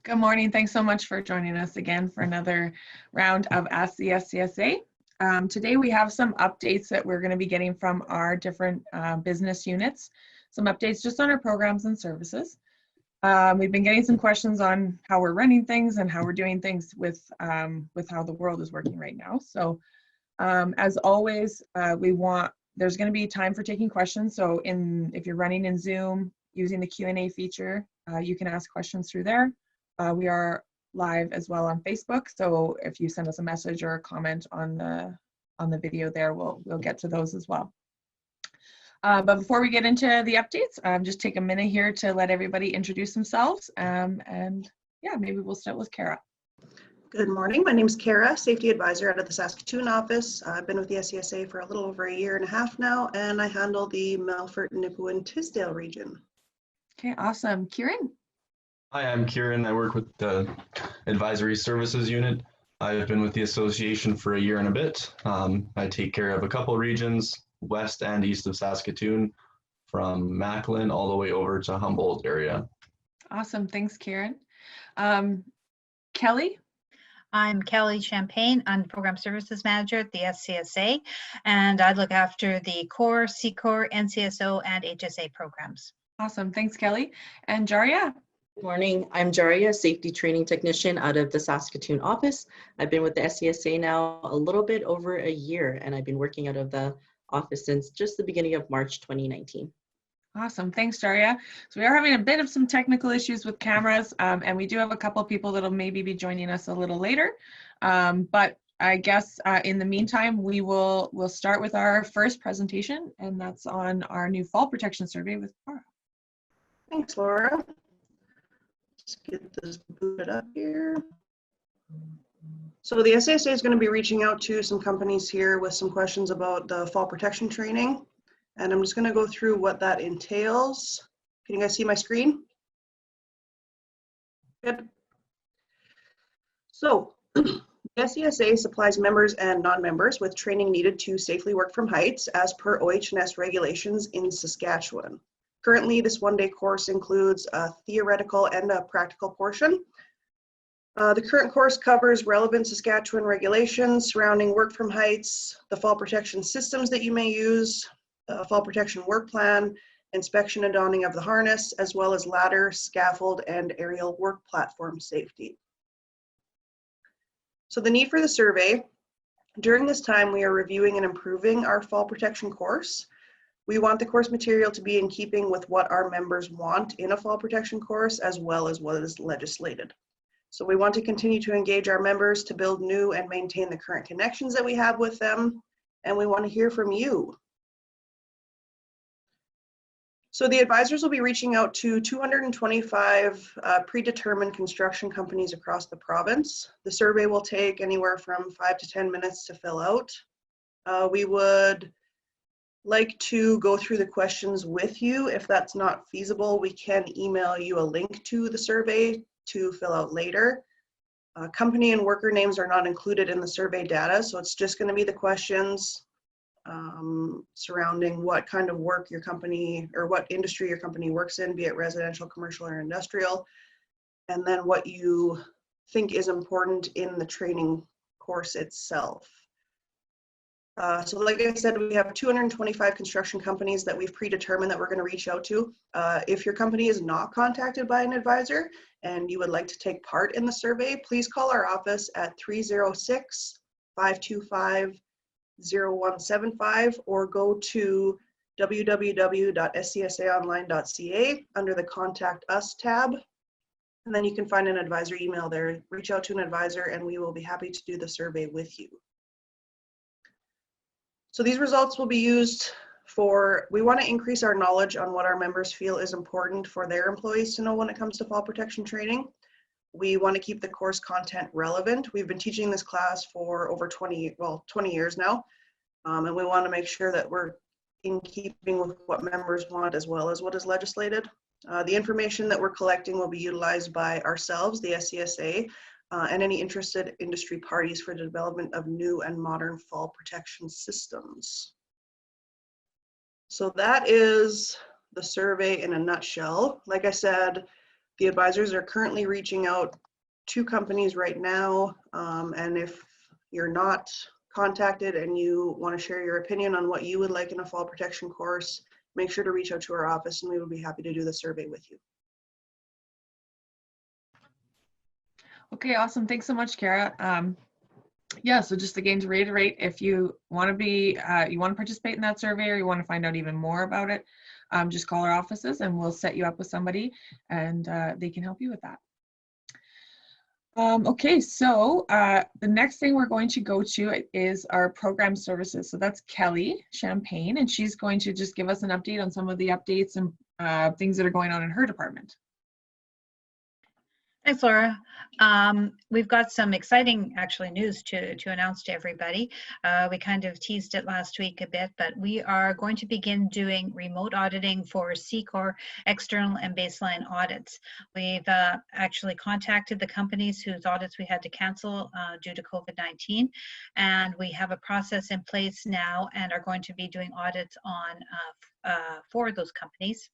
Good morning. Thanks so much for joining us again for another round of Ask the SCSA. Today we have some updates that we're going to be getting from our different business units. Some updates just on our programs and services. We've been getting some questions on how we're running things and how we're doing things with how the world is working right now. So as always, there's going to be time for taking questions. So if you're running in Zoom using the Q&A feature, you can ask questions through there. We are live as well on Facebook, so if you send us a message or a comment on the video there, we'll get to those as well. But before we get into the updates, just take a minute here to let everybody introduce themselves, and yeah, maybe we'll start with Kara. Good morning. My name is Kara, Safety Advisor out of the Saskatchewan office. I've been with the SCSA for a little over a year and a half now, and I handle the Melfort, Nipawin, Tisdale region. Okay, awesome. Kieran? Hi, I'm Kieran. I work with the Advisory Services Unit. I've been with the association for a year and a bit. I take care of a couple regions, west and east of Saskatoon, from Macklin all the way over to Humboldt area. Awesome. Thanks, Kieran. Kelly? I'm Kelly Champagne. I'm the Program Services Manager at the SCSA, and I look after the core, SECOR, NCSO, and HSA programs. Awesome. Thanks, Kelly. And Jaria? Good morning. I'm Jaria, Safety Training Technician out of the Saskatoon office. I've been with the SCSA now a little bit over a year, and I've been working out of the office since just the beginning of March 2019. Awesome. Thanks, Jaria. So we are having a bit of some technical issues with cameras, and we do have a couple of people that'll maybe be joining us a little later. But I guess in the meantime, we'll start with our first presentation, and that's on our new fall protection survey with Laura. Thanks, Laura. Let's get this booted up here. So the SCSA is going to be reaching out to some companies here with some questions about the fall protection training. And I'm just going to go through what that entails. Can you guys see my screen? Good. So the SCSA supplies members and non-members with training needed to safely work from heights as per OH&S regulations in Saskatchewan. Currently, this one-day course includes a theoretical and a practical portion. The current course covers relevant Saskatchewan regulations surrounding work from heights, the fall protection systems that you may use, fall protection work plan, inspection and donning of the harness, as well as ladder, scaffold, and aerial work platform safety. So the need for the survey: during this time, we are reviewing and improving our fall protection course. We want the course material to be in keeping with what our members want in a fall protection course, as well as what is legislated. So we want to continue to engage our members to build new and maintain the current connections that we have with them, and we want to hear from you. So the advisors will be reaching out to 225 predetermined construction companies across the province. The survey will take anywhere from 5 to 10 minutes to fill out. We would like to go through the questions with you. If that's not feasible, we can email you a link to the survey to fill out later. Company and worker names are not included in the survey data, so it's just going to be the questions surrounding what kind of work your company or what industry your company works in, be it residential, commercial, or industrial, and then what you think is important in the training course itself. So like I said, we have 225 construction companies that we've predetermined that we're going to reach out to. If your company is not contacted by an advisor and you would like to take part in the survey, please call our office at 306-525-0175 or go to www.scsaonline.ca under the Contact Us tab. And then you can find an advisor email there. Reach out to an advisor and we will be happy to do the survey with you. So these results will be used we want to increase our knowledge on what our members feel is important for their employees to know when it comes to fall protection training. We want to keep the course content relevant. We've been teaching this class for over 20 years now, and we want to make sure that we're in keeping with what members want as well as what is legislated. The information that we're collecting will be utilized by ourselves, the SCSA, and any interested industry parties for the development of new and modern fall protection systems. So that is the survey in a nutshell. Like I said, The advisors are currently reaching out to companies right now, and if you're not contacted and you want to share your opinion on what you would like in a fall protection course, make sure to reach out to our office and we will be happy to do the survey with you. Okay, awesome. Thanks so much, Kara. Yeah, so just again to reiterate, if you want to be, you want to participate in that survey or you want to find out even more about it, just call our offices and we'll set you up with somebody and they can help you with that. Okay, so the next thing we're going to go to is our program services. So that's Kelly Champagne, and she's going to just give us an update on some of the updates and things that are going on in her department. Thanks, Laura. We've got some exciting actually news to announce to everybody. We kind of teased it last week a bit, but we are going to begin doing remote auditing for SECOR external and baseline audits. We've actually contacted the companies whose audits we had to cancel due to COVID-19, and we have a process in place now and are going to be doing audits on 4 of those companies.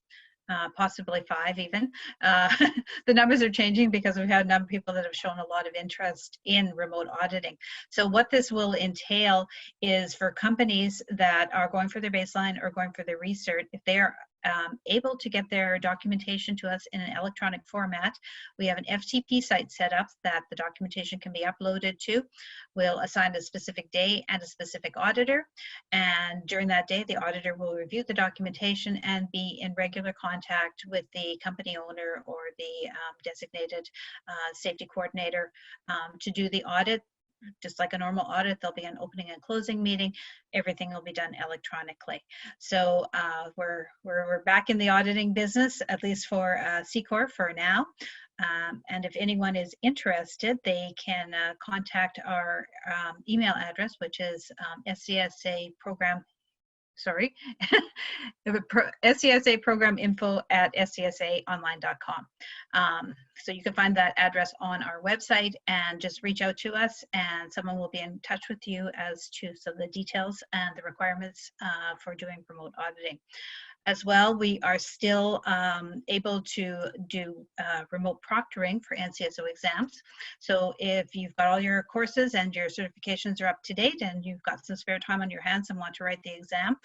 Possibly 5 even. The numbers are changing because we've had a number of people that have shown a lot of interest in remote auditing. So what this will entail is for companies that are going for their baseline or going for their recert, if they are able to get their documentation to us in an electronic format, we have an FTP site set up that the documentation can be uploaded to. We'll assign a specific day and a specific auditor, and during that day the auditor will review the documentation and be in regular contact with the company owner or the designated safety coordinator to do the audit. Just like a normal audit, there'll be an opening and closing meeting. Everything will be done electronically. So we're back in the auditing business, at least for SECOR for now. And if anyone is interested, they can contact our email address, which is SCSA program. Sorry, SCSA program info@scsaonline.com. So you can find that address on our website and just reach out to us and someone will be in touch with you as to some of the details and the requirements for doing remote auditing. As well, we are still able to do remote proctoring for NCSO exams. So if you've got all your courses and your certifications are up to date and you've got some spare time on your hands and want to write the exam,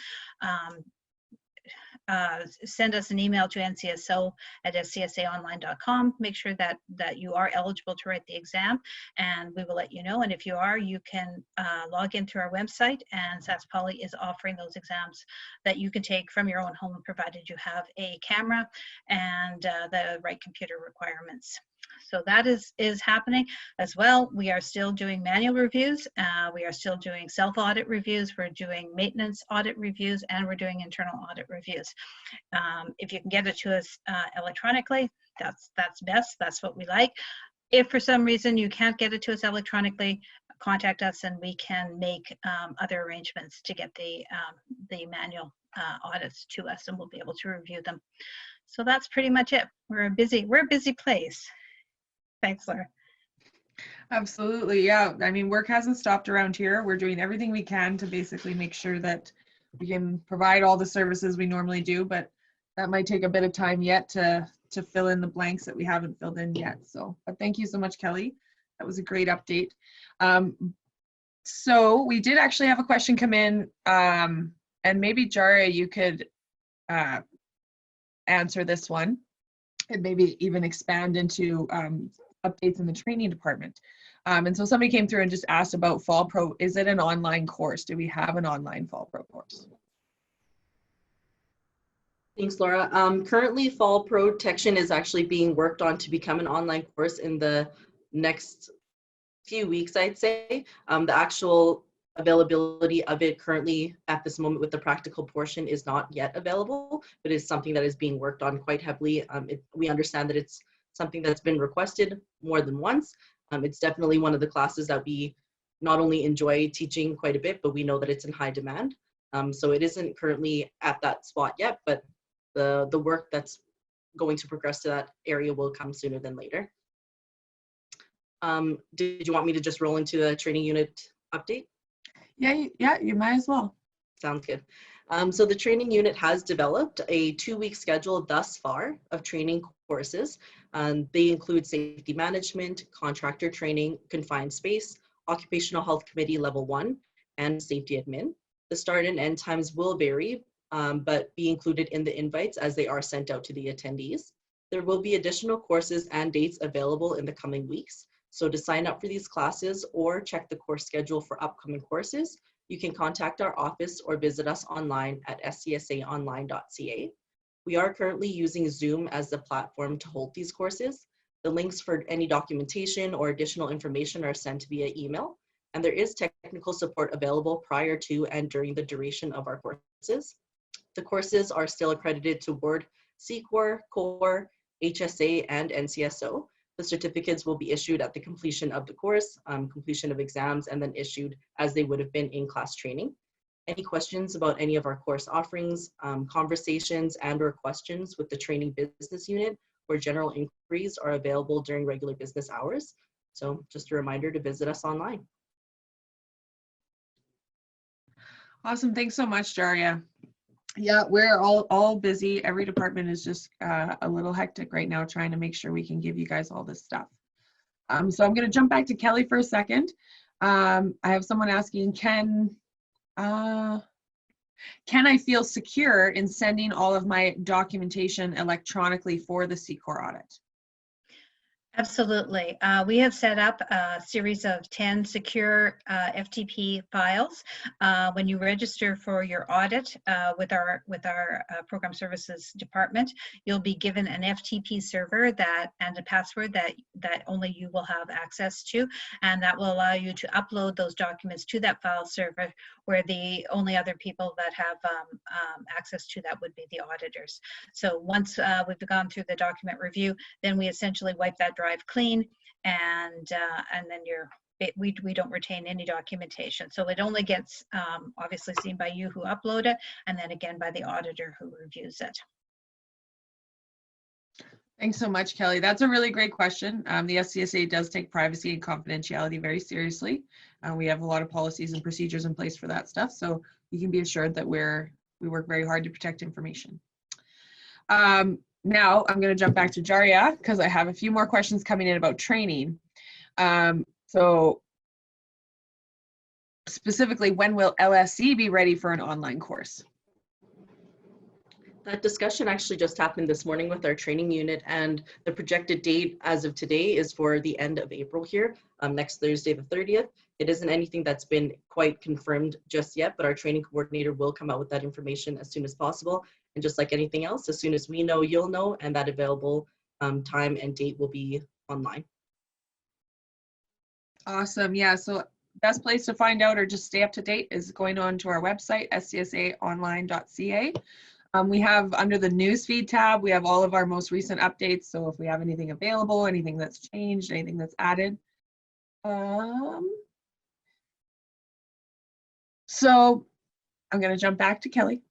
send us an email to ncso@scsaonline.com. Make sure that you are eligible to write the exam, and we will let you know. And if you are, you can log into our website, and SAS Poly is offering those exams that you can take from your own home, provided you have a camera and the right computer requirements. So that is happening as well. We are still doing manual reviews. We are still doing self-audit reviews. We're doing maintenance audit reviews, and we're doing internal audit reviews. If you can get it to us electronically, that's best. That's what we like. If for some reason you can't get it to us electronically, contact us and we can make other arrangements to get the manual audits to us, and we'll be able to review them. So that's pretty much it. We're a busy place. Thanks, Laura. Absolutely, yeah. I mean, work hasn't stopped around here. We're doing everything we can to basically make sure that we can provide all the services we normally do, but that might take a bit of time yet to fill in the blanks that we haven't filled in yet. So, but thank you so much, Kelly. That was a great update. So we did actually have a question come in, and maybe Jaria, you could answer this one and maybe even expand into updates in the training department. And so somebody came through and just asked about Fall Pro. Is it an online course? Do we have an online Fall Pro course? Thanks, Laura. Currently, Fall Protection is actually being worked on to become an online course in the next few weeks, I'd say. The actual availability of it currently at this moment with the practical portion is not yet available, but is something that is being worked on quite heavily. We understand that it's something that's been requested more than once. It's definitely one of the classes that we not only enjoy teaching quite a bit, but we know that it's in high demand. So it isn't currently at that spot yet, but the work that's going to progress to that area will come sooner than later. Did you want me to just roll into the training unit update? Yeah, you might as well. Sounds good. So the training unit has developed a 2-week schedule thus far of training courses. They include safety management, contractor training, confined space, occupational health committee level 1, and safety admin. The start and end times will vary, but be included in the invites as they are sent out to the attendees. There will be additional courses and dates available in the coming weeks. So to sign up for these classes or check the course schedule for upcoming courses, you can contact our office or visit us online at scsaonline.ca. We are currently using Zoom as the platform to hold these courses. The links for any documentation or additional information are sent via email, and there is technical support available prior to and during the duration of our courses. The courses are still accredited to Board, SECOR, CORE, HSA, and NCSO. The certificates will be issued at the completion of the course, completion of exams, and then issued as they would have been in class training. Any questions about any of our course offerings, conversations and/or questions with the training business unit or general inquiries are available during regular business hours. So just a reminder to visit us online. Awesome. Thanks so much, Daria. Yeah, we're all busy. Every department is just a little hectic right now trying to make sure we can give you guys all this stuff. So I'm going to jump back to Kelly for a second. I have someone asking, can I feel secure in sending all of my documentation electronically for the SECOR audit? Absolutely. We have set up a series of 10 secure FTP files. When you register for your audit with our program services department, you'll be given an FTP server and a password that only you will have access to, and that will allow you to upload those documents to that file server, where the only other people that have access to that would be the auditors. So once we've gone through the document review, then we essentially wipe that drive clean, and then we don't retain any documentation. So it only gets obviously seen by you who upload it, and then again by the auditor who reviews it. Thanks so much, Kelly. That's a really great question. The SCSA does take privacy and confidentiality very seriously. We have a lot of policies and procedures in place for that stuff, so you can be assured that we work very hard to protect information. Now I'm going to jump back to Jaria because I have a few more questions coming in about training. So specifically, when will LSC be ready for an online course? That discussion actually just happened this morning with our training unit, and the projected date as of today is for the end of April here, next Thursday the 30th. It isn't anything that's been quite confirmed just yet, but our training coordinator will come out with that information as soon as possible. And just like anything else, as soon as we know, you'll know, and that available time and date will be online. Awesome. Yeah, so best place to find out or just stay up to date is going on to our website, scsaonline.ca. We have under the newsfeed tab, we have all of our most recent updates. So if we have anything available, anything that's changed, anything that's added. So I'm going to jump back to Kelly.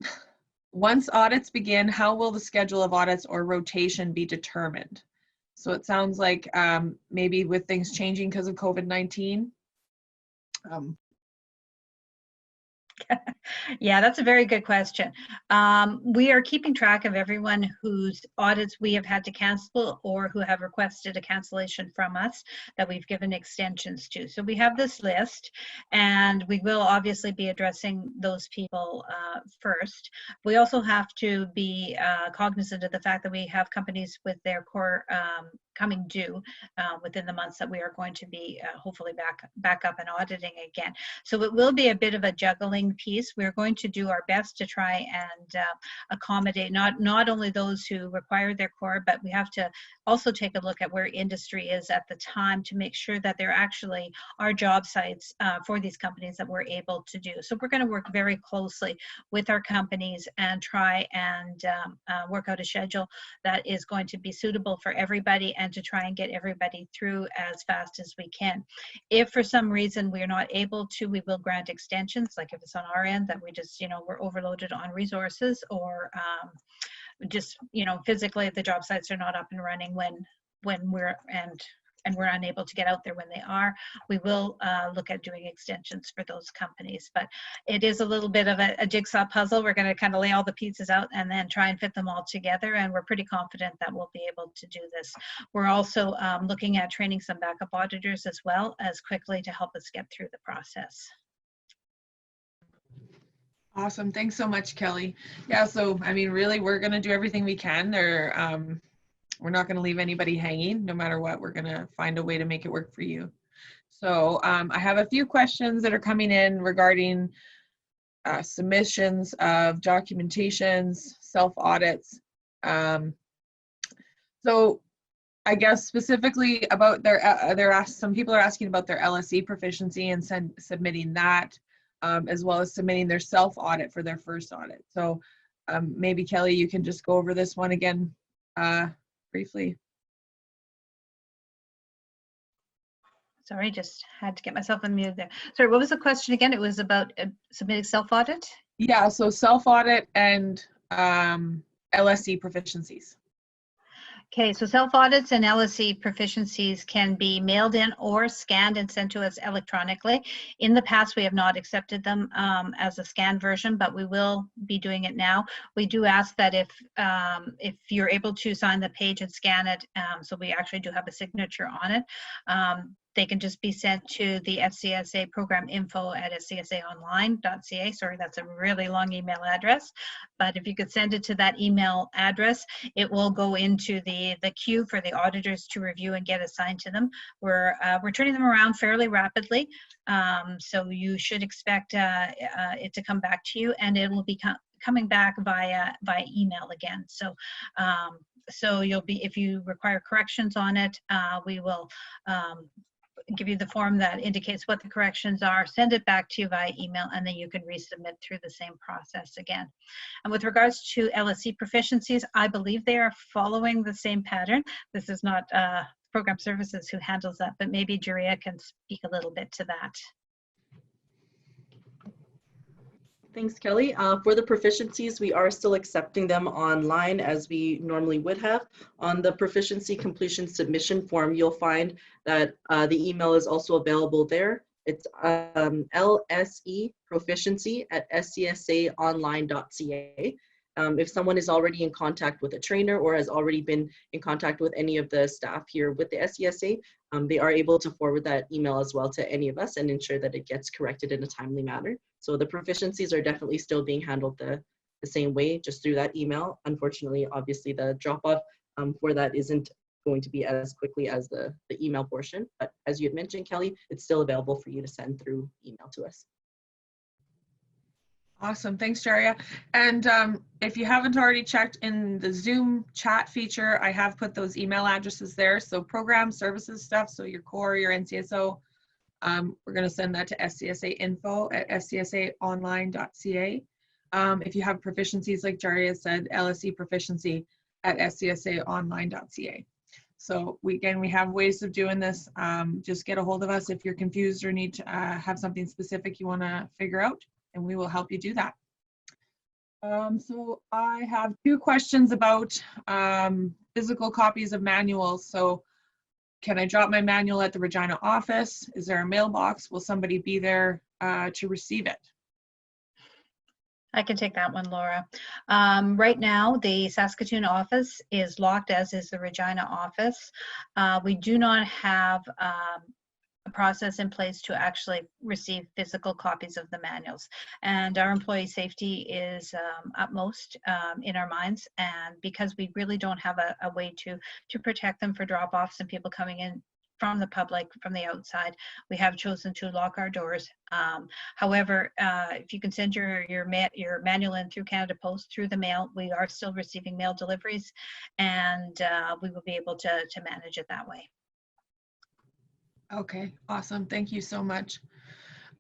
Once audits begin, how will the schedule of audits or rotation be determined? So it sounds like maybe with things changing because of COVID-19. Yeah, that's a very good question. We are keeping track of everyone whose audits we have had to cancel or who have requested a cancellation from us that we've given extensions to. So we have this list, and we will obviously be addressing those people first. We also have to be cognizant of the fact that we have companies with their core coming due within the months that we are going to be hopefully back up and auditing again. So it will be a bit of a juggling piece. We're going to do our best to try and accommodate not only those who require their core, but we have to also take a look at where industry is at the time to make sure that there actually are job sites for these companies that we're able to do. So we're going to work very closely with our companies and try and work out a schedule that is going to be suitable for everybody and to try and get everybody through as fast as we can. If for some reason we're not able to, we will grant extensions, like if it's on our end that we just, we're overloaded on resources, or just, physically the job sites are not up and running when we're, and and we're unable to get out there when they are, we will look at doing extensions for those companies. But it is a little bit of a jigsaw puzzle. We're going to kind of lay all the pieces out and then try and fit them all together, and we're pretty confident that we'll be able to do this. We're also looking at training some backup auditors as well as quickly to help us get through the process. Awesome. Thanks so much, Kelly. Yeah, so I mean, really, we're going to do everything we can. We're not going to leave anybody hanging. No matter what, we're going to find a way to make it work for you. So I have a few questions that are coming in regarding submissions of documentations, self-audits. So I guess specifically about some people are asking about their Lsc proficiency and submitting that, as well as submitting their self-audit for their first audit. So maybe Kelly, you can just go over this one again briefly. Sorry, just had to get myself unmuted there. Sorry, what was the question again? It was about submitting self-audit? Yeah, so self-audit and Lsc proficiencies. Okay, so self-audits and Lsc proficiencies can be mailed in or scanned and sent to us electronically. In the past, we have not accepted them as a scanned version, but we will be doing it now. We do ask that if you're able to sign the page and scan it, so we actually do have a signature on it, they can just be sent to the SCSA program info@scsaonline.ca. Sorry, that's a really long email address. But if you could send it to that email address, it will go into the queue for the auditors to review and get assigned to them. We're turning them around fairly rapidly. So you should expect it to come back to you, and it will be coming back via email again. So so you'll be, if you require corrections on it, we will give you the form that indicates what the corrections are, send it back to you via email, and then you can resubmit through the same process again. And with regards to Lsc proficiencies, I believe they are following the same pattern. This is not program services who handles that, but maybe Juria can speak a little bit to that. Thanks, Kelly. For the proficiencies, we are still accepting them online as we normally would have. On the proficiency completion submission form, you'll find that the email is also available there. It's Lsc Proficiency@scsaonline.ca. If someone is already in contact with a trainer or has already been in contact with any of the staff here with the SCSA, they are able to forward that email as well to any of us and ensure that it gets corrected in a timely manner. So the proficiencies are definitely still being handled the same way, just through that email. Unfortunately, obviously the drop-off for that isn't going to be as quickly as the email portion. But as you had mentioned, Kelly, it's still available for you to send through email to us. Awesome, thanks, Jaria. And if you haven't already checked in the Zoom chat feature, I have put those email addresses there. So program services stuff, so your core, your NCSO, we're going to send that to scsainfo@scsaonline.ca. If you have proficiencies, like Jaria said, Lsc Proficiency@scsaonline.ca. So we have ways of doing this. Just get a hold of us if you're confused or need to have something specific you want to figure out, and we will help you do that. So I have two questions about physical copies of manuals. So can I drop my manual at the Regina office? Is there a mailbox? Will somebody be there to receive it? I can take that one, Laura. Right now, the Saskatoon office is locked, as is the Regina office. We do not have a process in place to actually receive physical copies of the manuals, and our employee safety is utmost in our minds, and because we really don't have a way to protect them for drop-offs and people coming in from the public, from the outside, we have chosen to lock our doors. However, if you can send your manual in through Canada Post through the mail, we are still receiving mail deliveries, and we will be able to manage it that way. Okay, awesome. Thank you so much.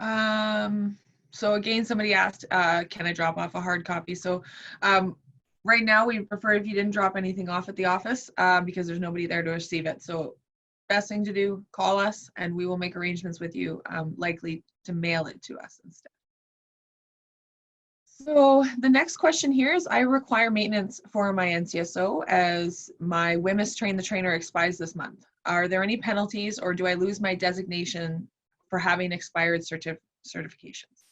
So again, somebody asked, can I drop off a hard copy? So right now, we prefer if you didn't drop anything off at the office because there's nobody there to receive it. So best thing to do, call us and we will make arrangements with you, likely to mail it to us instead. So the next question here is, I require maintenance for my NCSO as my WMIS Train the Trainer expires this month. Are there any penalties, or do I lose my designation for having expired certifications?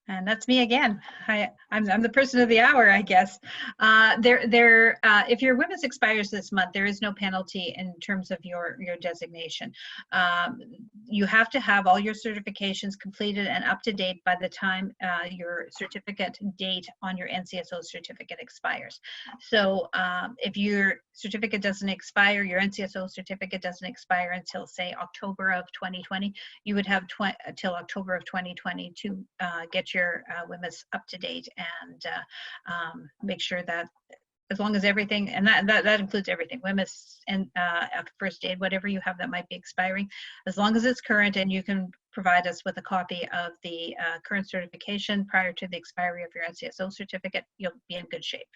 And that's me again. I'm the person of the hour, I guess. If your WMIS expires this month, there is no penalty in terms of your designation. You have to have all your certifications completed and up to date by the time your certificate date on your NCSO certificate expires. So if your certificate doesn't expire, your NCSO certificate doesn't expire until, say, October of 2020, you would have till October of 2020 to get your WMIS up to date and make sure that as long as everything, and that includes everything, WMIS and first aid, whatever you have that might be expiring, as long as it's current and you can provide us with a copy of the current certification prior to the expiry of your NCSO certificate, you'll be in good shape.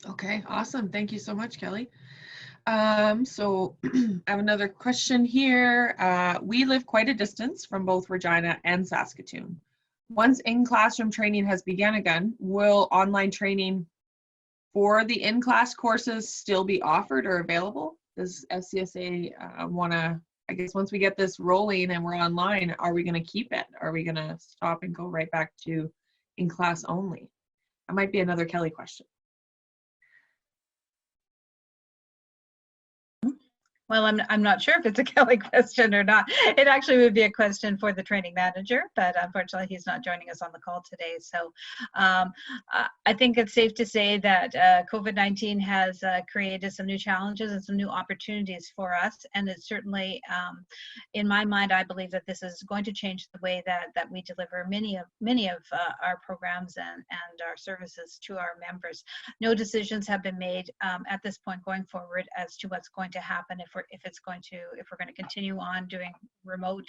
Okay, awesome. Thank you so much, Kelly. So I have another question here. We live quite a distance from both Regina and Saskatoon. Once in-classroom training has begun again, will online training for the in-class courses still be offered or available? Does SCSA want to, I guess once we get this rolling and we're online, are we going to keep it? Are we going to stop and go right back to in-class only? That might be another Kelly question. Well, I'm not sure if it's a Kelly question or not. It actually would be a question for the training manager, but unfortunately he's not joining us on the call today. So I think it's safe to say that COVID-19 has created some new challenges and some new opportunities for us. And it's certainly, in my mind, I believe that this is going to change the way that we deliver many of our programs and our services to our members. No decisions have been made at this point going forward as to what's going to happen if we're going to continue on doing remote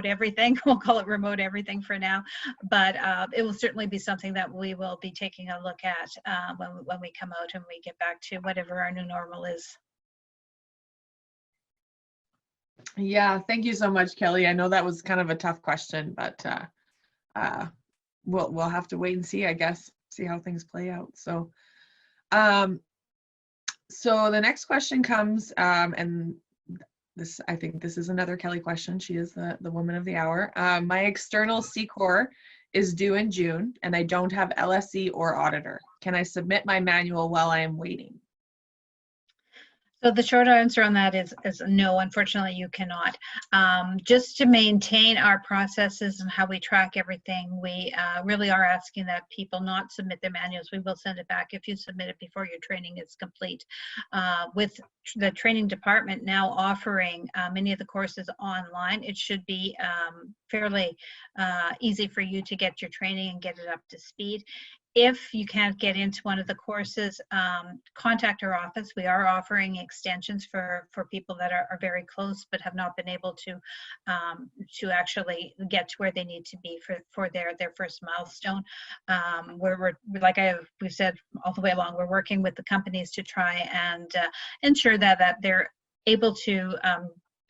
everything. We'll call it remote everything for now, but it will certainly be something that we will be taking a look at when we come out and we get back to whatever our new normal is. Yeah, thank you so much, Kelly. I know that was kind of a tough question, but we'll have to wait and see, I guess, see how things play out. So so the next question comes, and this, I think this is another Kelly question. She is the woman of the hour. My external SECOR is due in June, and I don't have LSC or auditor. Can I submit my manual while I am waiting? So the short answer on that is no, unfortunately you cannot. Just to maintain our processes and how we track everything, we really are asking that people not submit their manuals. We will send it back if you submit it before your training is complete. With the training department now offering many of the courses online, it should be fairly easy for you to get your training and get it up to speed. If you can't get into one of the courses, contact our office. We are offering extensions for people that are very close but have not been able to actually get to where they need to be for their first milestone. We've said all the way along, we're working with the companies to try and ensure that they're able to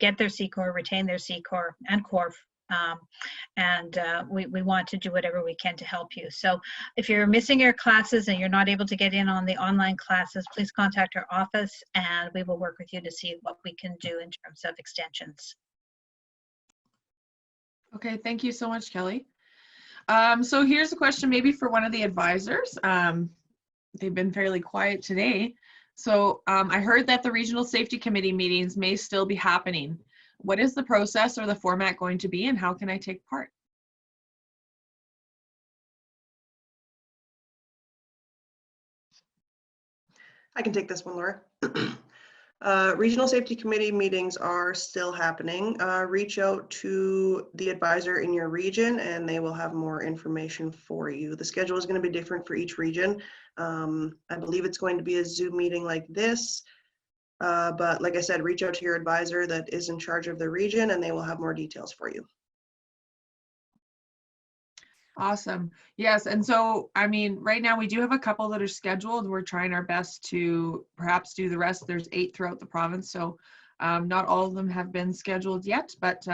get their SECOR, retain their SECOR and COR. We want to do whatever we can to help you. So if you're missing your classes and you're not able to get in on the online classes, please contact our office and we will work with you to see what we can do in terms of extensions. Okay, thank you so much, Kelly. So here's a question maybe for one of the advisors. They've been fairly quiet today. So I heard that the Regional Safety Committee meetings may still be happening. What is the process or the format going to be, and how can I take part? I can take this one, Laura. Regional Safety Committee meetings are still happening. Reach out to the advisor in your region and they will have more information for you. The schedule is going to be different for each region. I believe it's going to be a Zoom meeting like this. But like I said, reach out to your advisor that is in charge of the region and they will have more details for you. Awesome. Yes. And so, I mean, right now we do have a couple that are scheduled. We're trying our best to perhaps do the rest. There's 8 throughout the province. So not all of them have been scheduled yet, but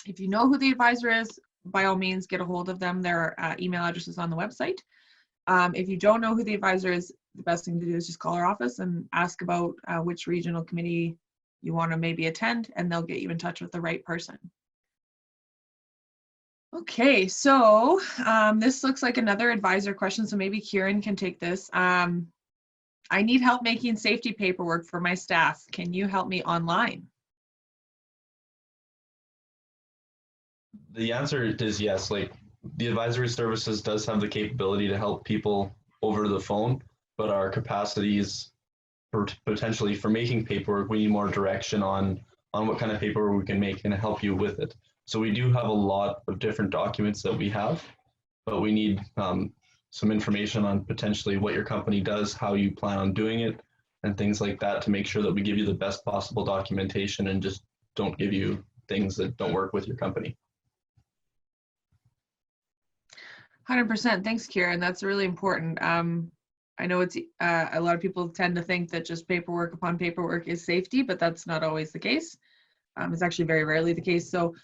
if you know who the advisor is, by all means, get a hold of them. Their email address is on the website. If you don't know who the advisor is, the best thing to do is just call our office and ask about which regional committee you want to maybe attend, and they'll get you in touch with the right person. Okay, so this looks like another advisor question, so maybe Kieran can take this. I need help making safety paperwork for my staff. Can you help me online? The answer is yes. Like, the advisory services does have the capability to help people over the phone, but our capacities for potentially for making paperwork, we need more direction on what kind of paperwork we can make and help you with it. So we do have a lot of different documents that we have, but we need some information on potentially what your company does, how you plan on doing it, and things like that to make sure that we give you the best possible documentation and just don't give you things that don't work with your company. 100%. Thanks, Kieran. That's really important. I know it's a lot of people tend to think that just paperwork upon paperwork is safety, but that's not always the case. It's actually very rarely the case. So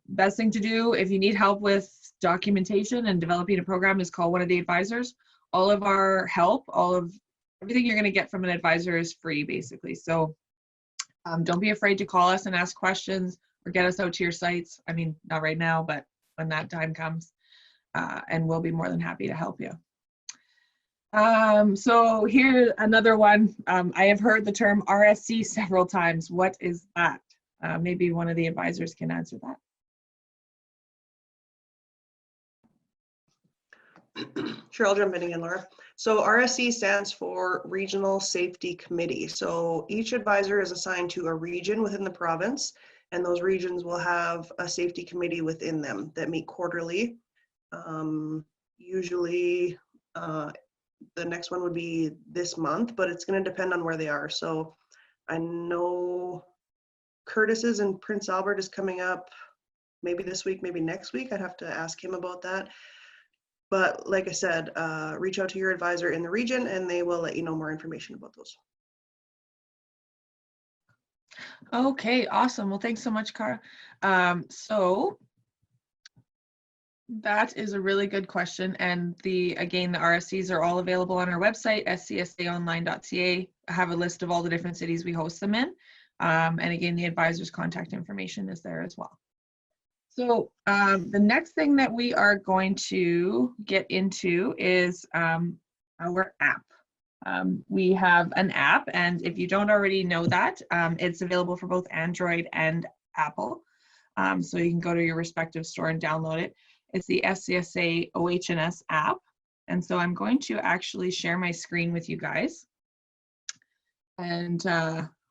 best thing to do if you need help with documentation and developing a program is call one of the advisors. All of our help, everything you're going to get from an advisor is free, basically. So don't be afraid to call us and ask questions or get us out to your sites. I mean, not right now, but when that time comes, and we'll be more than happy to help you. So here's another one. I have heard the term RSC several times. What is that? Maybe one of the advisors can answer that. Sure, I'll jump in again, Laura. So RSC stands for Regional Safety Committee. So each advisor is assigned to a region within the province, and those regions will have a safety committee within them that meet quarterly. Usually the next one would be this month, but it's going to depend on where they are. So I know Curtis's in Prince Albert is coming up maybe this week, maybe next week. I'd have to ask him about that. But like I said, reach out to your advisor in the region and they will let you know more information about those. Okay, awesome. Well, thanks so much, Cara. So that is a really good question. And again, the RSCs are all available on our website, scsaonline.ca. I have a list of all the different cities we host them in. And again, the advisor's contact information is there as well. So the next thing that we are going to get into is our app. We have an app, and if you don't already know that, it's available for both Android and Apple. So you can go to your respective store and download it. It's the SCSA OH&S app. And so I'm going to actually share my screen with you guys. And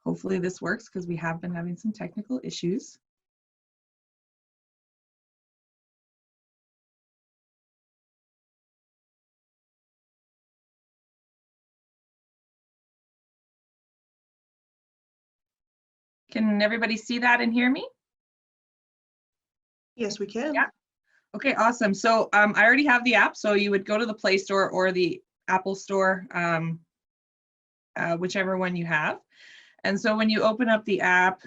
hopefully this works because we have been having some technical issues. Can everybody see that and hear me? Yes, we can. Yeah. Okay, awesome. So I already have the app. So you would go to the Play Store or the Apple Store, whichever one you have. And so when you open up the app,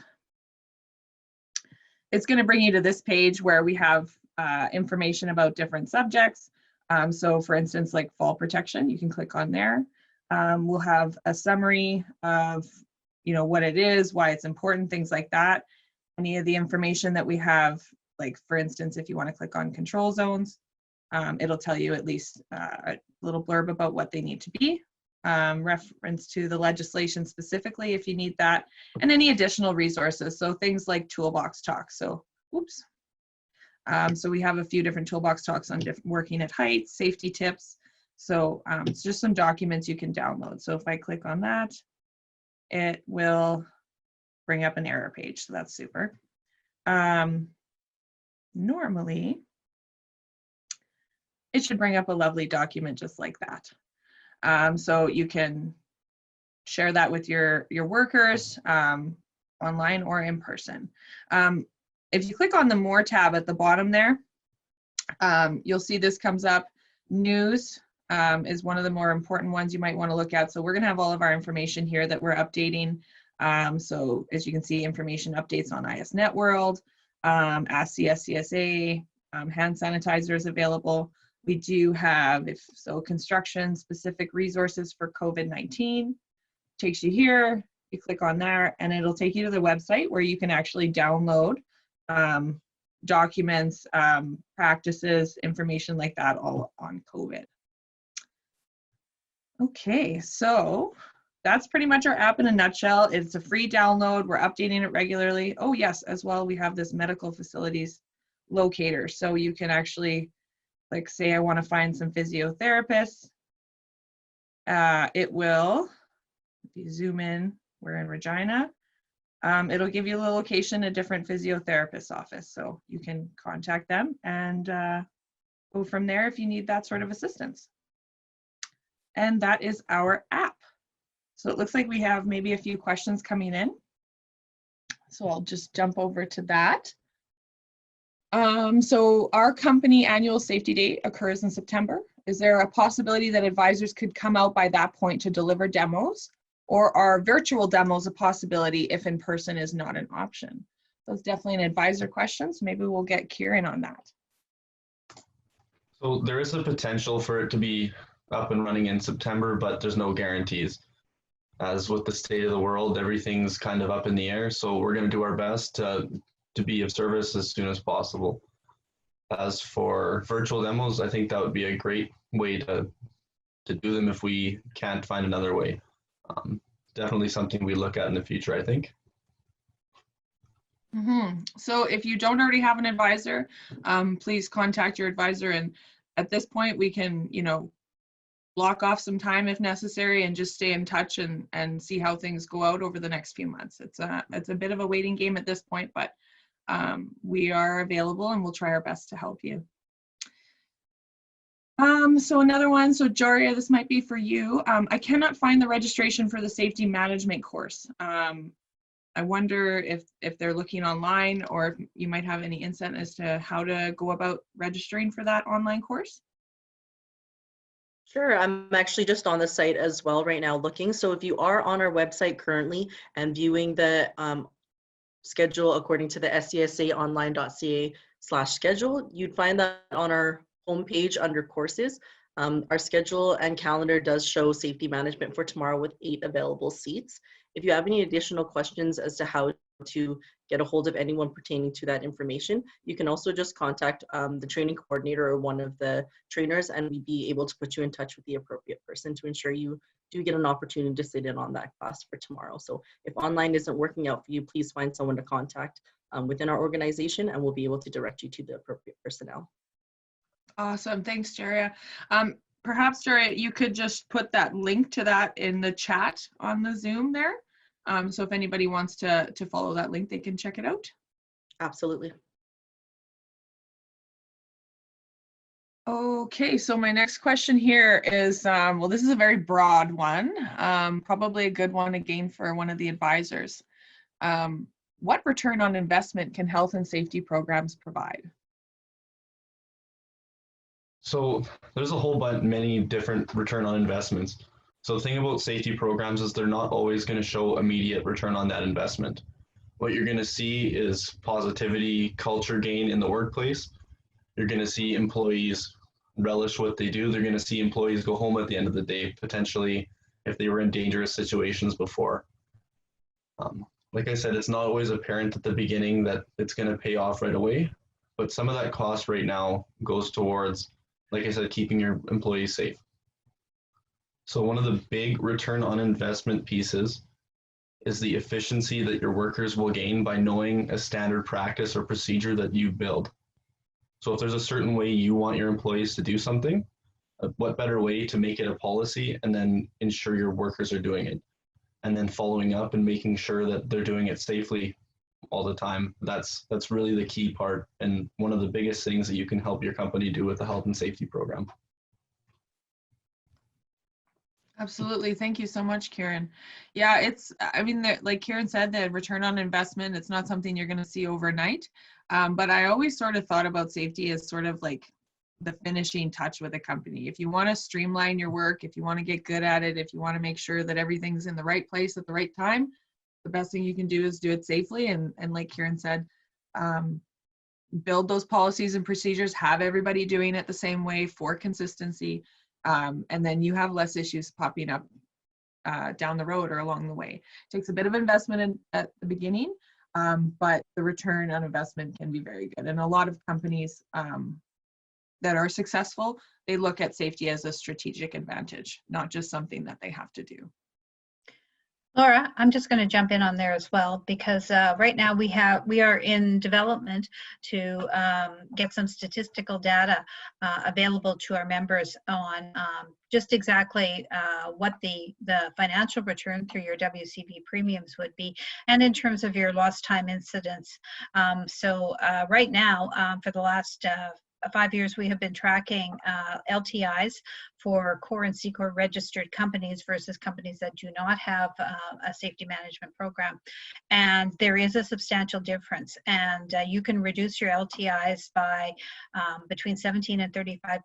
it's going to bring you to this page where we have information about different subjects. So for instance, like fall protection, you can click on there. We'll have a summary of what it is, why it's important, things like that. Any of the information that we have, like for instance, if you want to click on control zones, it'll tell you at least a little blurb about what they need to be, reference to the legislation specifically if you need that, and any additional resources. So things like Toolbox talks. So, oops. So we have a few different Toolbox talks on working at height, safety tips. So it's just some documents you can download. So if I click on that, it will bring up an error page. So that's super. Normally, it should bring up a lovely document just like that. So you can share that with your workers online or in person. If you click on the More tab at the bottom there, you'll see this comes up. News is one of the more important ones you might want to look at. So we're going to have all of our information here that we're updating. So as you can see, information updates on IS Net World, Ask the SCSA, hand sanitizer is available. We do have, construction specific resources for COVID-19. Takes you here, you click on there, and it'll take you to the website where you can actually download documents, practices, information like that, all on COVID. Okay, so that's pretty much our app in a nutshell. It's a free download. We're updating it regularly. Oh yes, as well, we have this medical facilities locator. So you can actually, like, say I want to find some physiotherapists. It will, if you zoom in, we're in Regina. It'll give you the location, a different physiotherapist office. So you can contact them and go from there if you need that sort of assistance. And that is our app. So it looks like we have maybe a few questions coming in. So I'll just jump over to that. So our company annual safety day occurs in September. Is there a possibility that advisors could come out by that point to deliver demos? Or are virtual demos a possibility if in person is not an option? So it's definitely an advisor question. So maybe we'll get Kieran on that. So there is a potential for it to be up and running in September, but there's no guarantees. As with the state of the world, everything's kind of up in the air. So we're going to do our best to be of service as soon as possible. As for virtual demos, I think that would be a great way to do them if we can't find another way. Definitely something we look at in the future, I think. So if you don't already have an advisor, please contact your advisor. And at this point, we can, block off some time if necessary and just stay in touch and see how things go out over the next few months. It's a bit of a waiting game at this point, but we are available and we'll try our best to help you. So another one, so Jaria, this might be for you. I cannot find the registration for the safety management course. I wonder if they're looking online or if you might have any insight as to how to go about registering for that online course. Sure, I'm actually just on the site as well right now looking. So if you are on our website currently and viewing the schedule according to the scsaonline.ca/schedule, you'd find that on our homepage under courses. Our schedule and calendar does show safety management for tomorrow with 8 available seats. If you have any additional questions as to how to get a hold of anyone pertaining to that information, you can also just contact the training coordinator or one of the trainers, and we'd be able to put you in touch with the appropriate person to ensure you do get an opportunity to sit in on that class for tomorrow. So if online isn't working out for you, please find someone to contact within our organization, and we'll be able to direct you to the appropriate personnel. Awesome, thanks, Jaria. Perhaps, Jaria, you could just put that link to that in the chat on the Zoom there. So if anybody wants to follow that link, they can check it out. Absolutely. Okay, so my next question here is, well, this is a very broad one, probably a good one again for one of the advisors. What return on investment can health and safety programs provide? So there's a whole bunch, many different return on investments. So the thing about safety programs is they're not always going to show immediate return on that investment. What you're going to see is positivity, culture gain in the workplace. You're going to see employees relish what they do. They're going to see employees go home at the end of the day, potentially if they were in dangerous situations before. Like I said, it's not always apparent at the beginning that it's going to pay off right away, but some of that cost right now goes towards, like I said, keeping your employees safe. So one of the big return on investment pieces is the efficiency that your workers will gain by knowing a standard practice or procedure that you build. So if there's a certain way you want your employees to do something, what better way to make it a policy and then ensure your workers are doing it, and then following up and making sure that they're doing it safely all the time. That's really the key part, and one of the biggest things that you can help your company do with the health and safety program. Absolutely. Thank you so much, Kieran. Yeah, I mean, like Kieran said, the return on investment, it's not something you're going to see overnight. But I always sort of thought about safety as sort of like the finishing touch with a company. If you want to streamline your work, if you want to get good at it, if you want to make sure that everything's in the right place at the right time, the best thing you can do is do it safely. And like Kieran said, build those policies and procedures, have everybody doing it the same way for consistency, and then you have less issues popping up down the road or along the way. It takes a bit of investment at the beginning, but the return on investment can be very good. And a lot of companies that are successful, they look at safety as a strategic advantage, not just something that they have to do. Laura, I'm just going to jump in on there as well, because right now we are in development to get some statistical data available to our members on just exactly what the financial return through your WCB premiums would be, and in terms of your lost time incidents. So right now, for the last 5 years, we have been tracking LTIs for core and SECOR registered companies versus companies that do not have a safety management program. And there is a substantial difference. And you can reduce your LTIs by between 17 and 35%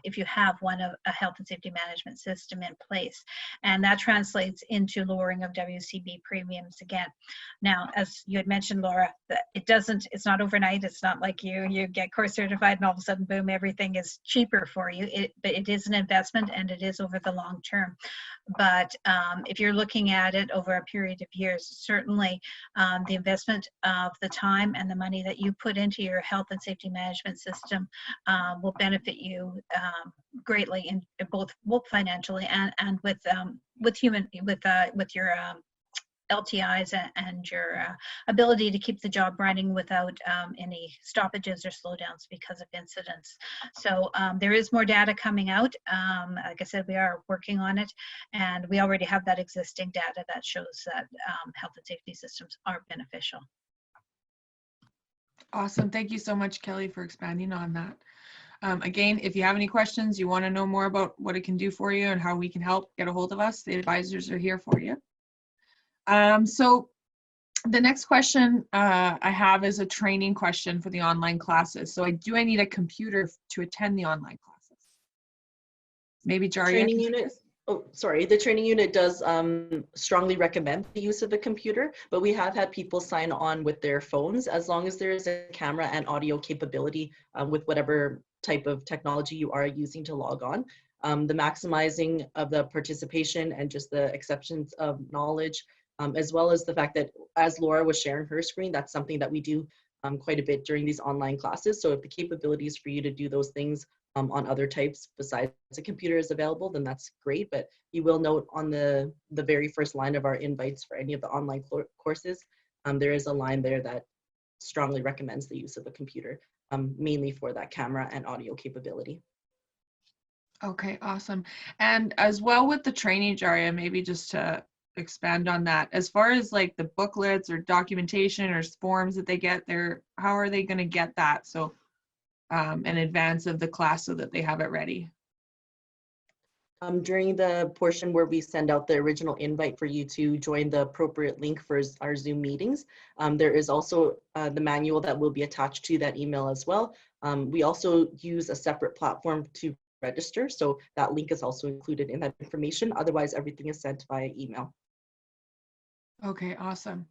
if you have a health and safety management system in place. And that translates into lowering of WCB premiums again. Now, as you had mentioned, Laura, it's not overnight. It's not like you get core certified and all of a sudden, boom, everything is cheaper for you. But it is an investment, and it is over the long term. But if you're looking at it over a period of years, certainly the investment of the time and the money that you put into your health and safety management system will benefit you greatly in both financially and with your LTIs and your ability to keep the job running without any stoppages or slowdowns because of incidents. So there is more data coming out. Like I said, we are working on it, and we already have that existing data that shows that health and safety systems are beneficial. Awesome. Thank you so much, Kelly, for expanding on that. Again, if you have any questions, you want to know more about what it can do for you and how we can help, get a hold of us. The advisors are here for you. So the next question I have is a training question for the online classes. So do I need a computer to attend the online classes? Maybe Jaria. Training unit. Oh, sorry. The training unit does strongly recommend the use of a computer, but we have had people sign on with their phones as long as there is a camera and audio capability with whatever type of technology you are using to log on. The maximizing of the participation and just the exceptions of knowledge, as well as the fact that, as Laura was sharing her screen, that's something that we do quite a bit during these online classes. So if the capabilities for you to do those things on other types besides a computer is available, then that's great. But you will note on the very first line of our invites for any of the online courses, there is a line there that strongly recommends the use of a computer, mainly for that camera and audio capability. Okay, awesome. And as well with the training, Jaria, maybe just to expand on that, as far as like the booklets or documentation or forms that they get there, how are they going to get that? So in advance of the class so that they have it ready? During the portion where we send out the original invite for you to join the appropriate link for our Zoom meetings, there is also the manual that will be attached to that email as well. We also use a separate platform to register, so that link is also included in that information. Otherwise, everything is sent via email. Okay, awesome.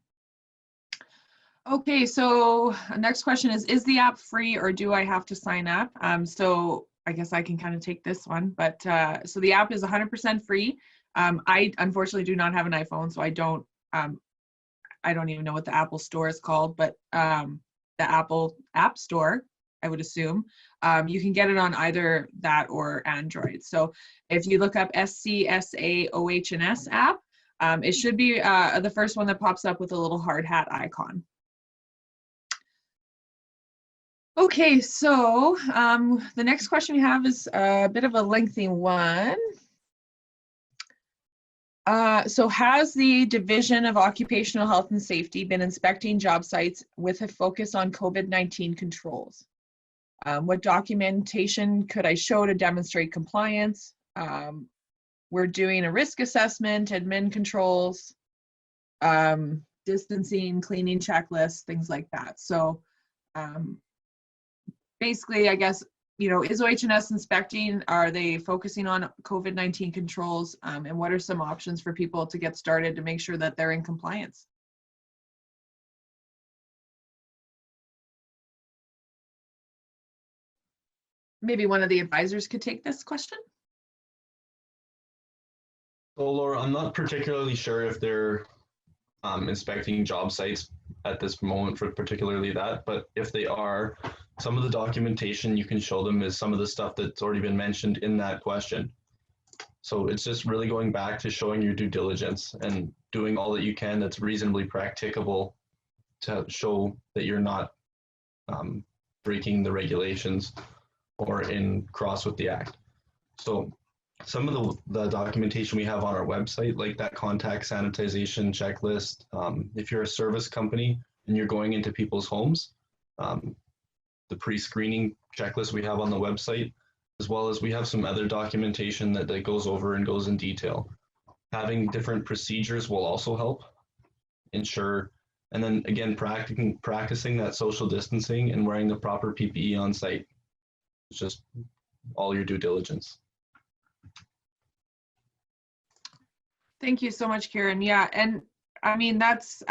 Okay, so next question is the app free or do I have to sign up? So I guess I can kind of take this one, but so the app is 100% free. I unfortunately do not have an iPhone, so I don't even know what the Apple Store is called, but the Apple App Store, I would assume. You can get it on either that or Android. So if you look up SCSA OH&S app, it should be the first one that pops up with a little hard hat icon. Okay, so the next question we have is a bit of a lengthy one. So has the Division of Occupational Health and Safety been inspecting job sites with a focus on COVID-19 controls? What documentation could I show to demonstrate compliance? We're doing a risk assessment, admin controls, distancing, cleaning checklists, things like that. So basically, I guess, you know, is OH&S inspecting? Are they focusing on COVID-19 controls? And what are some options for people to get started to make sure that they're in compliance? Maybe one of the advisors could take this question. So Laura, I'm not particularly sure if they're inspecting job sites at this moment for particularly that, but if they are, some of the documentation you can show them is some of the stuff that's already been mentioned in that question. So it's just really going back to showing your due diligence and doing all that you can that's reasonably practicable to show that you're not breaking the regulations or in cross with the act. So some of the documentation we have on our website, like that contact sanitization checklist, if you're a service company and you're going into people's homes, the pre-screening checklist we have on the website, as well as we have some other documentation that goes over and goes in detail. Having different procedures will also help ensure, and then again, practicing that social distancing and wearing the proper PPE on site. It's just all your due diligence. Thank you so much, Kieran. Yeah, and I mean,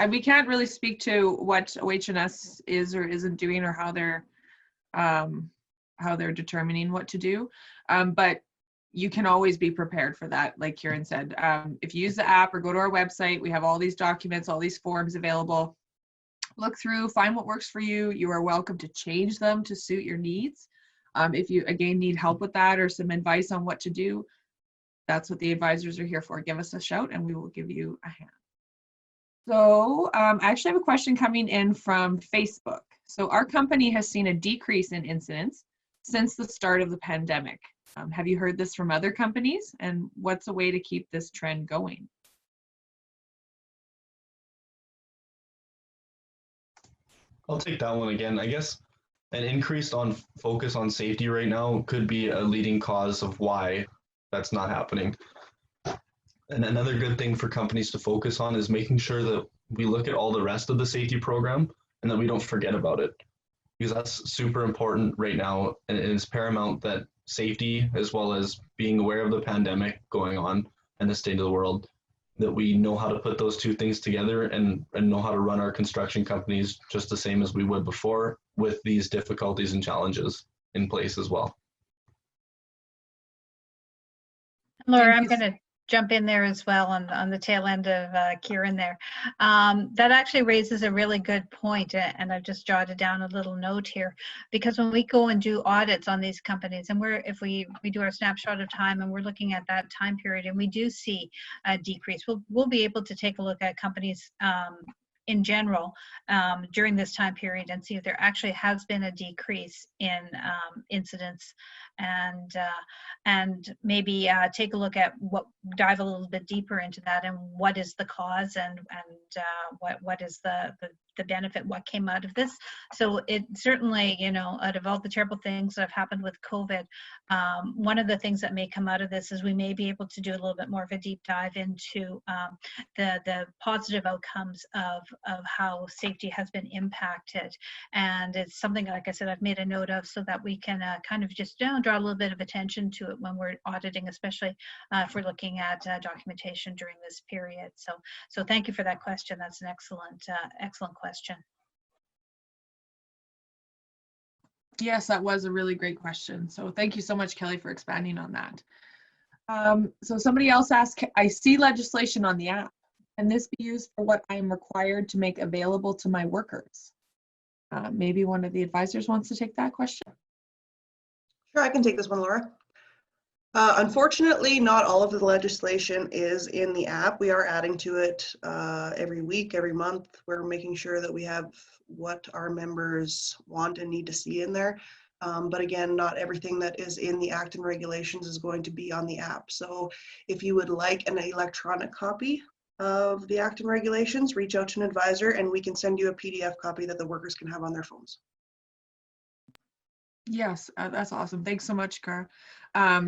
we can't really speak to what OH&S is or isn't doing or how they're determining what to do, but you can always be prepared for that. Like Kieran said, if you use the app or go to our website, we have all these documents, all these forms available. Look through, find what works for you. You are welcome to change them to suit your needs. If you, again, need help with that or some advice on what to do, that's what the advisors are here for. Give us a shout and we will give you a hand. So I actually have a question coming in from Facebook. So our company has seen a decrease in incidents since the start of the pandemic. Have you heard this from other companies? And what's a way to keep this trend going? I'll take that one again. I guess an increased focus on safety right now could be a leading cause of why that's not happening. And another good thing for companies to focus on is making sure that we look at all the rest of the safety program and that we don't forget about it. Because that's super important right now, and it is paramount that safety, as well as being aware of the pandemic going on and the state of the world, that we know how to put those two things together and know how to run our construction companies just the same as we would before, with these difficulties and challenges in place as well. Laura, I'm going to jump in there as well on the tail end of Kieran there. That actually raises a really good point, and I've just jotted down a little note here, because when we go and do audits on these companies, and if we do our snapshot of time and we're looking at that time period and we do see a decrease, we'll be able to take a look at companies in general during this time period and see if there actually has been a decrease in incidents, and maybe take a look at dive a little bit deeper into that, and what is the cause, and what is the benefit, what came out of this. So it certainly, out of all the terrible things that have happened with COVID, one of the things that may come out of this is we may be able to do a little bit more of a deep dive into the positive outcomes of how safety has been impacted. And it's something, like I said, I've made a note of so that we can kind of just draw a little bit of attention to it when we're auditing, especially if we're looking at documentation during this period. So thank you for that question. That's an excellent question. Yes, that was a really great question. So thank you so much, Kelly, for expanding on that. So somebody else asked, I see legislation on the app. Can this be used for what I'm required to make available to my workers? Maybe one of the advisors wants to take that question. Sure, I can take this one, Laura. Unfortunately, not all of the legislation is in the app. We are adding to it every week, every month. We're making sure that we have what our members want and need to see in there. But again, not everything that is in the Act and regulations is going to be on the app. So if you would like an electronic copy of the Act and regulations, reach out to an advisor and we can send you a PDF copy that the workers can have on their phones. Yes, that's awesome. Thanks so much, Cara.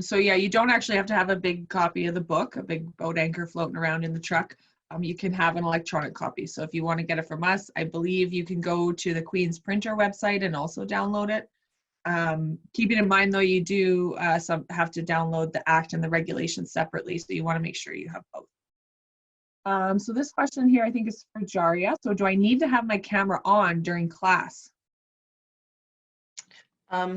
So yeah, you don't actually have to have a big copy of the book, a big boat anchor floating around in the truck. You can have an electronic copy. So if you want to get it from us, I believe you can go to the Queen's Printer website and also download it. Keeping in mind though, you do have to download the Act and the regulations separately. So you want to make sure you have both. So this question here, I think is for Jaria. So do I need to have my camera on during class?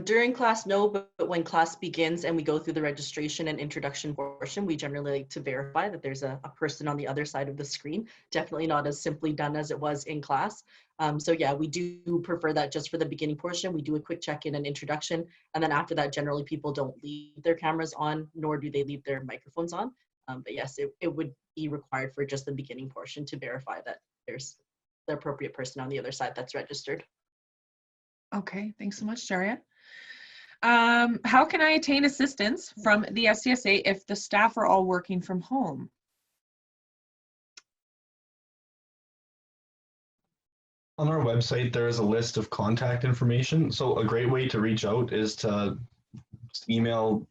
During class, no, but when class begins and we go through the registration and introduction portion, we generally like to verify that there's a person on the other side of the screen. Definitely not as simply done as it was in class. So yeah, we do prefer that just for the beginning portion. We do a quick check-in and introduction. And then after that, generally people don't leave their cameras on, nor do they leave their microphones on. But yes, it would be required for just the beginning portion to verify that there's the appropriate person on the other side that's registered. Okay, thanks so much, Daria. How can I attain assistance from the SCSA if the staff are all working from home? On our website, there is a list of contact information. So a great way to reach out is to email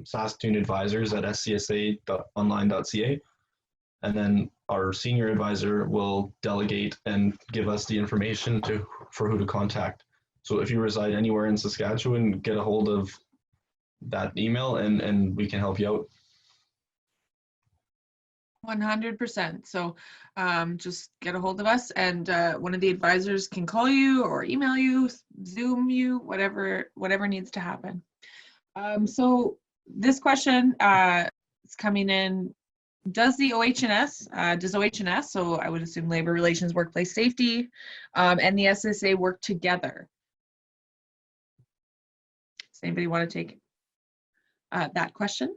Saskatoon advisors at scsa.online.ca. And then our senior advisor will delegate and give us the information for who to contact. So if you reside anywhere in Saskatchewan, get a hold of that email and we can help you out. 100%. So just get a hold of us, and one of the advisors can call you or email you, Zoom you, whatever needs to happen. So this question is coming in. Does the OH&S, so I would assume Labor Relations Workplace Safety, and the SSA work together? Does anybody want to take that question?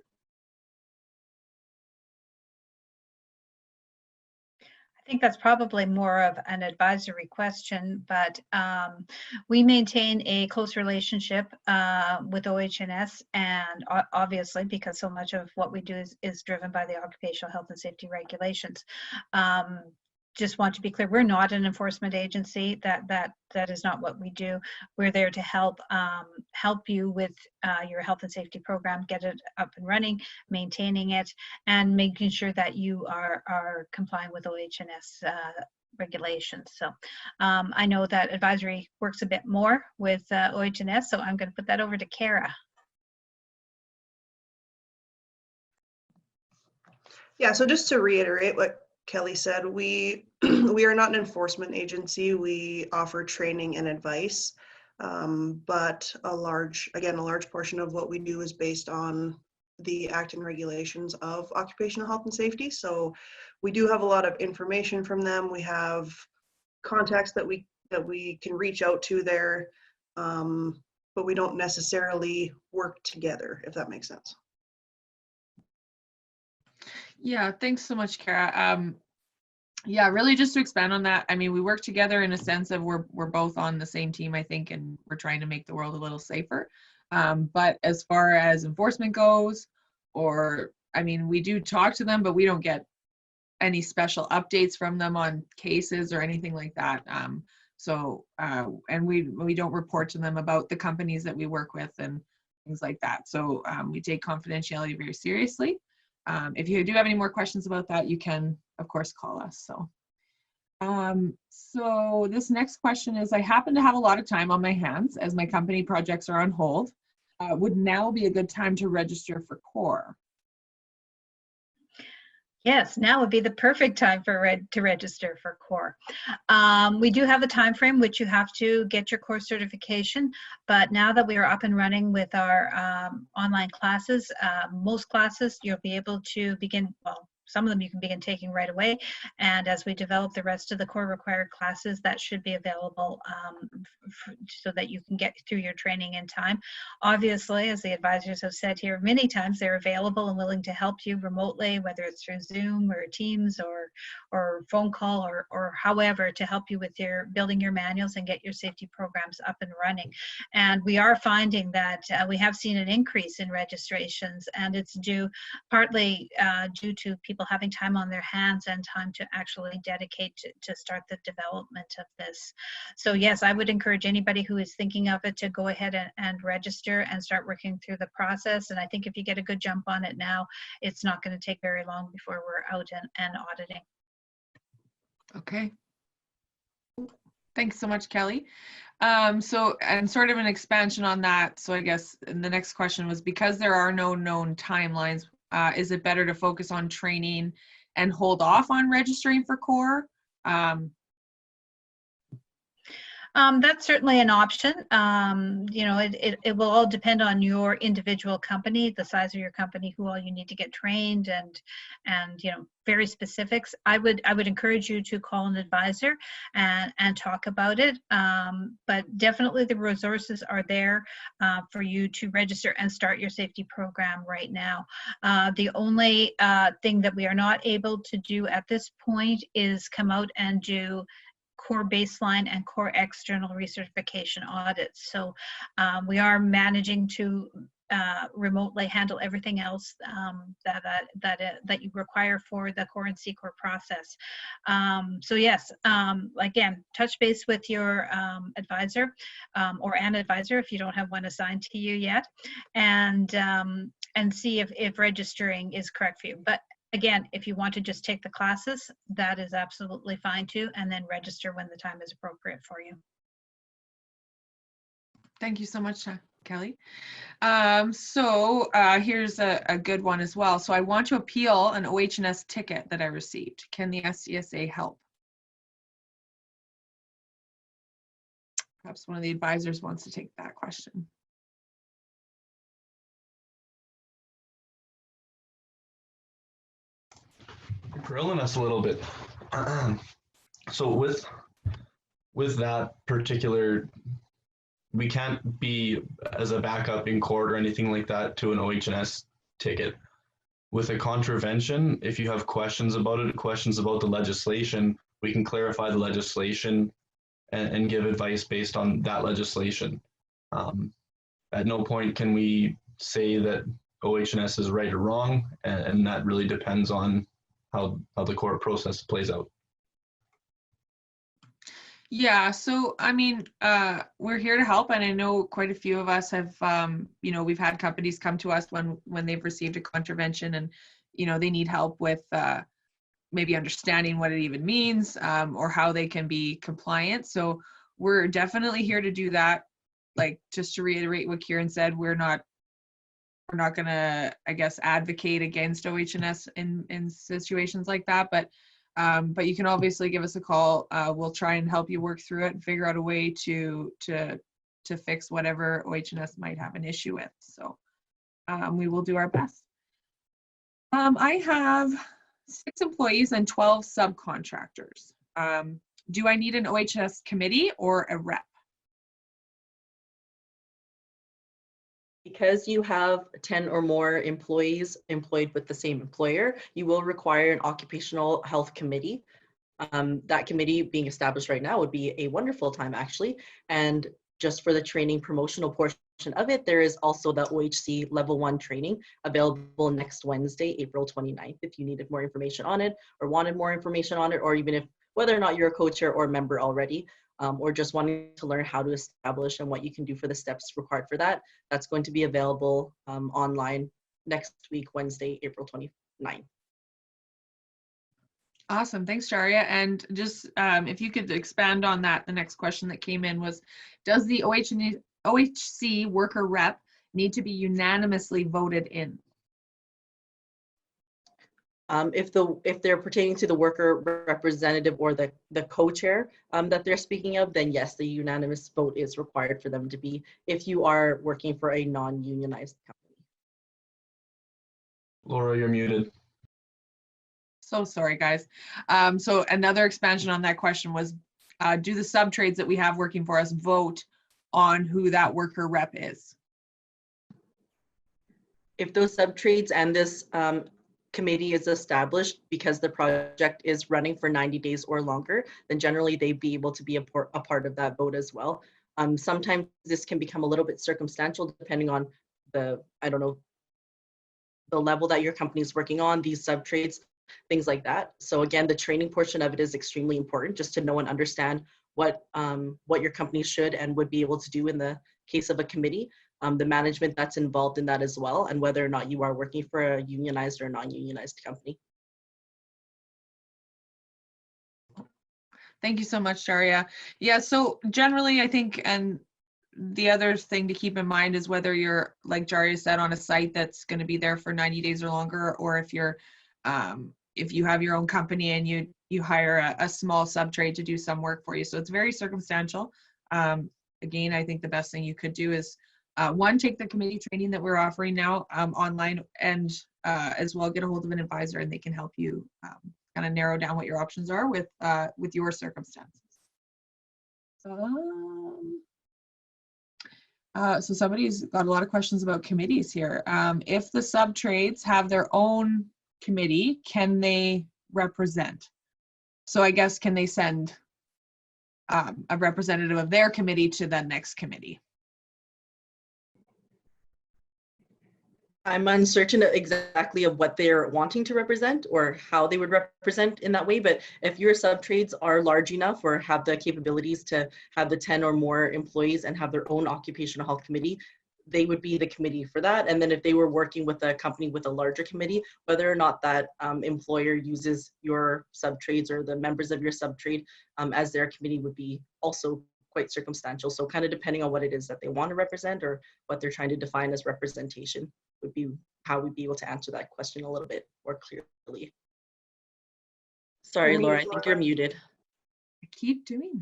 I think that's probably more of an advisory question, but we maintain a close relationship with OH&S, and obviously because so much of what we do is driven by the occupational health and safety regulations. Just want to be clear, we're not an enforcement agency. That is not what we do. We're there to help you with your health and safety program, get it up and running, maintaining it, and making sure that you are complying with OH&S regulations. So I know that advisory works a bit more with OH&S, so I'm going to put that over to Kara. Yeah, so just to reiterate what Kelly said, we are not an enforcement agency. We offer training and advice, but a large portion of what we do is based on the Act and regulations of occupational health and safety. So we do have a lot of information from them. We have contacts that we can reach out to there, but we don't necessarily work together, if that makes sense. Yeah, thanks so much, Kara. Yeah, really just to expand on that, I mean, we work together in a sense of we're both on the same team, I think, and we're trying to make the world a little safer. But as far as enforcement goes, I mean, we do talk to them, but we don't get any special updates from them on cases or anything like that. And we don't report to them about the companies that we work with and things like that. So we take confidentiality very seriously. If you do have any more questions about that, you can, of course, call us. So this next question is, I happen to have a lot of time on my hands as my company projects are on hold. Would now be a good time to register for CORE? Yes, now would be the perfect time to register for CORE. We do have a time frame which you have to get your CORE certification, but now that we are up and running with our online classes, most classes you'll be able to begin, well, some of them you can begin taking right away, and as we develop the rest of the CORE required classes, that should be available so that you can get through your training in time. Obviously, as the advisors have said here many times, they're available and willing to help you remotely, whether it's through Zoom or Teams or phone call or however, to help you with building your manuals and get your safety programs up and running. And we are finding that we have seen an increase in registrations, and it's partly due to people having time on their hands and time to actually dedicate to start the development of this. So yes, I would encourage anybody who is thinking of it to go ahead and register and start working through the process. And I think if you get a good jump on it now, it's not going to take very long before we're out and auditing. Okay. Thanks so much, Kelly. So, and sort of an expansion on that. So I guess the next question was, because there are no known timelines, is it better to focus on training and hold off on registering for CORE? That's certainly an option. You know, it will all depend on your individual company, the size of your company, who all you need to get trained, and you know, very specifics. I would encourage you to call an advisor and talk about it. But definitely the resources are there for you to register and start your safety program right now. The only thing that we are not able to do at this point is come out and do core baseline and core external recertification audits. So we are managing to remotely handle everything else that you require for the core and SECOR process. So yes, again, touch base with your advisor or an advisor if you don't have one assigned to you yet, and see if registering is correct for you. But again, if you want to just take the classes, that is absolutely fine too, and then register when the time is appropriate for you. Thank you so much, Kelly. Here's a good one as well. So I want to appeal an OH&S ticket that I received. Can the SCSA help? Perhaps one of the advisors wants to take that question. Grilling us a little bit. So with that particular, we can't be as a backup in court or anything like that to an OH&S ticket. With a contravention, if you have questions about it, questions about the legislation, we can clarify the legislation and give advice based on that legislation. At no point can we say that OH&S is right or wrong, and that really depends on how the court process plays out. Yeah, so I mean, we're here to help, and I know quite a few of us have, you know, we've had companies come to us when they've received a contravention, and you know, they need help with maybe understanding what it even means, or how they can be compliant. So we're definitely here to do that. Like, just to reiterate what Kieran said, we're not gonna, I guess, advocate against OH&S in situations like that, but you can obviously give us a call. We'll try and help you work through it and figure out a way to fix whatever OH&S might have an issue with. So we will do our best. I have 6 employees and 12 subcontractors. Do I need an OH&S committee or a rep? Because you have 10 or more employees employed with the same employer, you will require an occupational health committee. That committee being established right now would be a wonderful time, actually. And just for the training promotional portion of it, there is also the OHC Level 1 training available next Wednesday, April 29th, if you needed more information on it or wanted more information on it, or even if whether or not you're a co-chair or member already, or just wanting to learn how to establish and what you can do for the steps required for that. That's going to be available online next week, Wednesday, April 29th. Awesome, thanks, Jaria. And just if you could expand on that, the next question that came in was, does the OHC worker rep need to be unanimously voted in? If they're pertaining to the worker representative or the co-chair that they're speaking of, then yes, the unanimous vote is required for them to be, if you are working for a non-unionized company. Laura, you're muted. So sorry, guys. So another expansion on that question was, do the sub-trades that we have working for us vote on who that worker rep is? If those sub-trades and this committee is established because the project is running for 90 days or longer, then generally they'd be able to be a part of that vote as well. Sometimes this can become a little bit circumstantial depending on the level that your company is working on, these sub-trades, things like that. So again, the training portion of it is extremely important, just to know and understand what your company should and would be able to do in the case of a committee. The management that's involved in that as well, and whether or not you are working for a unionized or non-unionized company. Thank you so much, Daria. Yeah, so generally I think, and the other thing to keep in mind is whether you're, like Jaria said, on a site that's going to be there for 90 days or longer, or if you're, if you have your own company and you hire a small sub-trade to do some work for you. So it's very circumstantial. Again, I think the best thing you could do is one, take the committee training that we're offering now online, and as well get a hold of an advisor, and they can help you kind of narrow down what your options are with your circumstances. So somebody's got a lot of questions about committees here. If the sub-trades have their own committee, can they represent? So I guess, can they send a representative of their committee to the next committee? I'm uncertain exactly of what they're wanting to represent or how they would represent in that way. But if your sub-trades are large enough or have the capabilities to have the 10 or more employees and have their own occupational health committee, they would be the committee for that. And then if they were working with a company with a larger committee, whether or not that employer uses your sub-trades or the members of your sub-trade as their committee would be also quite circumstantial. So kind of depending on what it is that they want to represent or what they're trying to define as representation would be how we'd be able to answer that question a little bit more clearly. Sorry, Laura, I think you're muted. I keep doing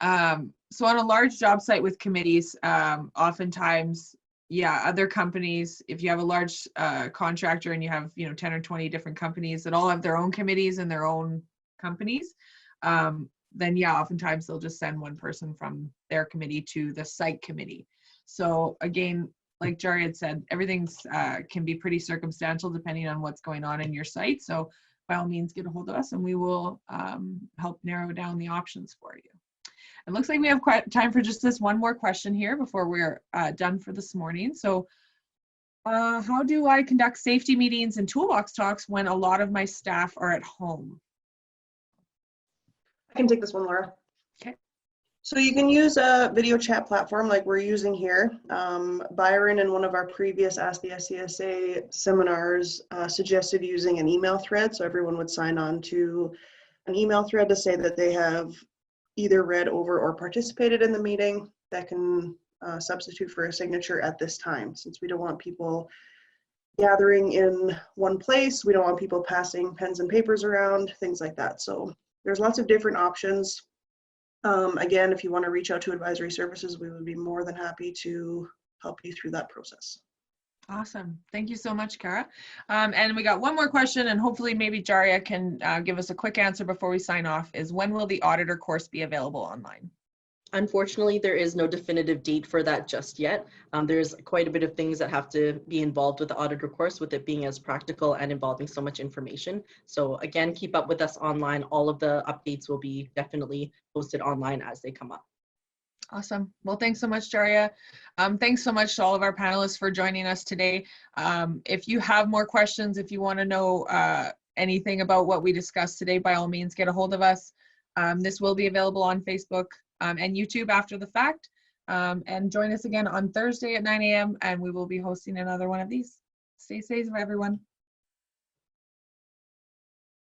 that. So on a large job site with committees, oftentimes, yeah, other companies, if you have a large contractor and you have 10 or 20 different companies that all have their own committees and their own companies, then yeah, oftentimes they'll just send one person from their committee to the site committee. So again, like Jari had said, everything's can be pretty circumstantial depending on what's going on in your site. So by all means, get a hold of us and we will help narrow down the options for you. It looks like we have quite time for just this one more question here before we're done for this morning. So how do I conduct safety meetings and toolbox talks when a lot of my staff are at home? I can take this one, Laura. Okay. So you can use a video chat platform like we're using here. Byron in one of our previous Ask the SCSA seminars suggested using an email thread. So everyone would sign on to an email thread to say that they have either read over or participated in the meeting. That can substitute for a signature at this time, since we don't want people gathering in one place. We don't want people passing pens and papers around, things like that. So there's lots of different options. Again, if you want to reach out to advisory services, we would be more than happy to help you through that process. Awesome. Thank you so much, Kara. And we got one more question, and hopefully maybe Jaria can give us a quick answer before we sign off, is when will the auditor course be available online? Unfortunately, there is no definitive date for that just yet. There's quite a bit of things that have to be involved with the auditor course, with it being as practical and involving so much information. So again, keep up with us online. All of the updates will be definitely posted online as they come up. Awesome. Well, thanks so much, Jaria. Thanks so much to all of our panelists for joining us today. If you have more questions, if you want to know anything about what we discussed today, by all means, get a hold of us. This will be available on Facebook and YouTube after the fact. And join us again on Thursday at 9 a.m. and we will be hosting another one of these. Stay safe, everyone.